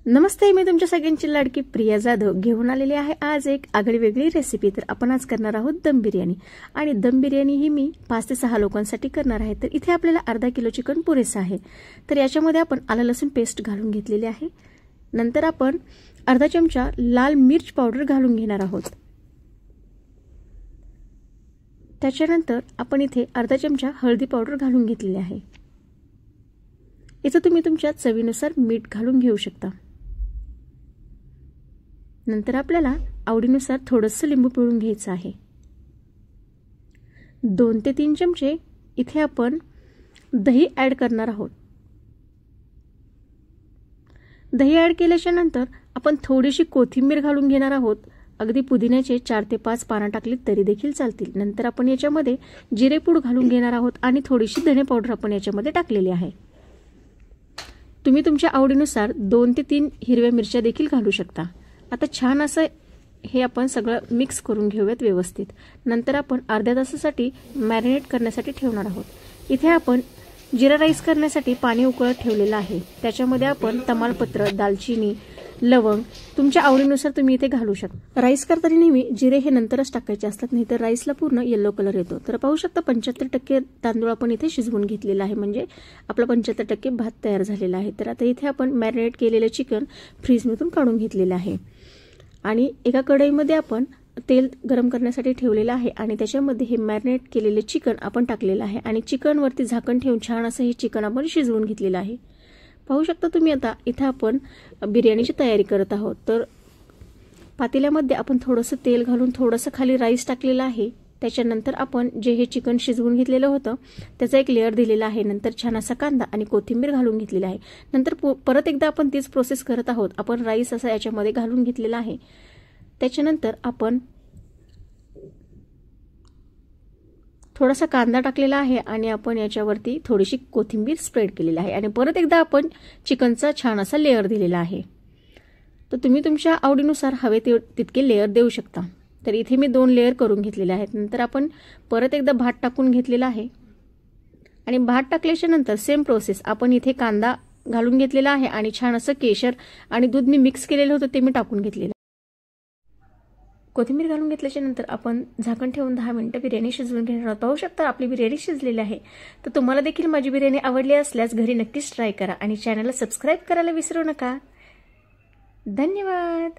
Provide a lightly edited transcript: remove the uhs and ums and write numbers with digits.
नमस्ते, मी तुमच्या सगळ्यांची लाडकी प्रिया जाधव घेऊन आलेली आहे आज एक आगळीवेगळी रेसिपी। तर आपण आज करणार आहोत दम बिर्याणी। आणि दम बिर्याणी ही मी 5 ते 6 लोकांसाठी करणार आहे। तर इथे आपल्याला अर्धा किलो चिकन पुरेसे आहे। तर याच्यामध्ये आपण आलं लसूण पेस्ट घालून घेतलेली आहे। नंतर आपण अर्धा चमचा लाल मिर्च पावडर घालून घेणार आहोत। त्याच्यानंतर आपण इथे अर्धा चमचा हळदी पावडर घालून घेतलेली आहे। इथे तुम्ही तुमच्या चवीनुसार मीठ घालून घेऊ शकता। नंतर आपल्याला आवडीनुसार थोडंसं लिंबू पिळून घ्यायचं आहे। 2 ते 3 चमचे इथे आपण दही ऍड करणार आहोत। दही ऍड केल्याच्या नंतर आपण थोडीशी कोथिंबीर घालून घेणार आहोत। अगदी पुदिन्याचे 4 ते 5 पानं टाकली तरी देखील चालतील। नंतर आपण याच्यामध्ये जिरेपूड घालून घेणार आहोत आणि थोडीशी धने पावडर आपण याच्यामध्ये टाकलेली आहे। तुम्ही तुमच्या आवडीनुसार 2 ते 3 हिरव्या मिरच्या देखील घालू शकता। आता छान असं हे आपण सगळं मिक्स करून घेऊयात व्यवस्थित। नंतर आपण अर्ध्या तासासाठी मॅरिनेट करण्यासाठी ठेवणार आहोत। इथे आपण जिरा राईस करण्यासाठी पाणी उकळत ठेवलेलं आहे। त्याच्यामध्ये आपण तमालपत्र, दालचिनी, लवंग तुमच्या आवडीनुसार तुम्ही इथे घालू शकता। राईस करताना नेहमी जिरे हे नंतरच टाकायचे असतात, नाही तर राईसला पूर्ण येलो कलर येतो। तर पाहू शकता 75% तांदूळ आपण इथे शिजवून घेतलेला आहे, म्हणजे आपला 75% भात तयार झालेला आहे। तर आता इथे आपण मॅरिनेट केलेले चिकन फ्रीजमधून काढून घेतलेले आहे आणि एका कढईमध्ये आपण तेल गरम करण्यासाठी ठेवलेलं आहे आणि त्याच्यामध्ये हे मॅरिनेट केलेले चिकन आपण टाकलेलं आहे आणि चिकन वरती झाकण ठेवून छान असं हे चिकन आपण शिजवून घेतलेलं आहे। पाहू शकता तुम्ही आता इथे आपण बिर्याणीची तयारी करत आहोत। तर पातेल्यामध्ये आपण थोडंसं तेल घालून थोडंसं खाली राईस टाकलेलं आहे। त्याच्यानंतर आपण जे हे चिकन शिजवून घेतलेलं होतं त्याचा एक लेयर दिलेला आहे। नंतर छान असा कांदा आणि कोथिंबीर घालून घेतलेला आहे। नंतर परत एकदा आपण तीच प्रोसेस करत आहोत। आपण राईस असा याच्यामध्ये घालून घेतलेला आहे। त्याच्यानंतर आपण थोडासा कांदा टाकलेला आहे आणि आपण याच्यावरती थोडीशी कोथिंबीर स्प्रेड केलेली आहे आणि परत एकदा आपण चिकनचा छान असा लेयर दिलेला आहे। तर तुम्ही तुमच्या आवडीनुसार हवे तितके लेयर देऊ शकता। तर इथे मी 2 लेयर करून घेतलेले आहेत। नंतर आपण परत एकदा भात टाकून घेतलेला आहे आणि भात टाकल्याच्या नंतर सेम प्रोसेस आपण इथे कांदा घालून घेतलेला आहे आणि छान असं केशर आणि दूध मी मिक्स केलेलं होतं ते मी टाकून घेतलेलं। कोथिंबीर घालून घेतल्याच्या नंतर आपण झाकण ठेवून 10 मिनिटं बिर्याणी शिजवून घेणार आहोत। पाहू शकता आपली बिर्याणी शिजलेली आहे। तर तुम्हाला देखील माझी बिर्याणी आवडली असल्यास घरी नक्कीच ट्राय करा आणि चॅनलला सबस्क्राइब करायला विसरू नका। धन्यवाद।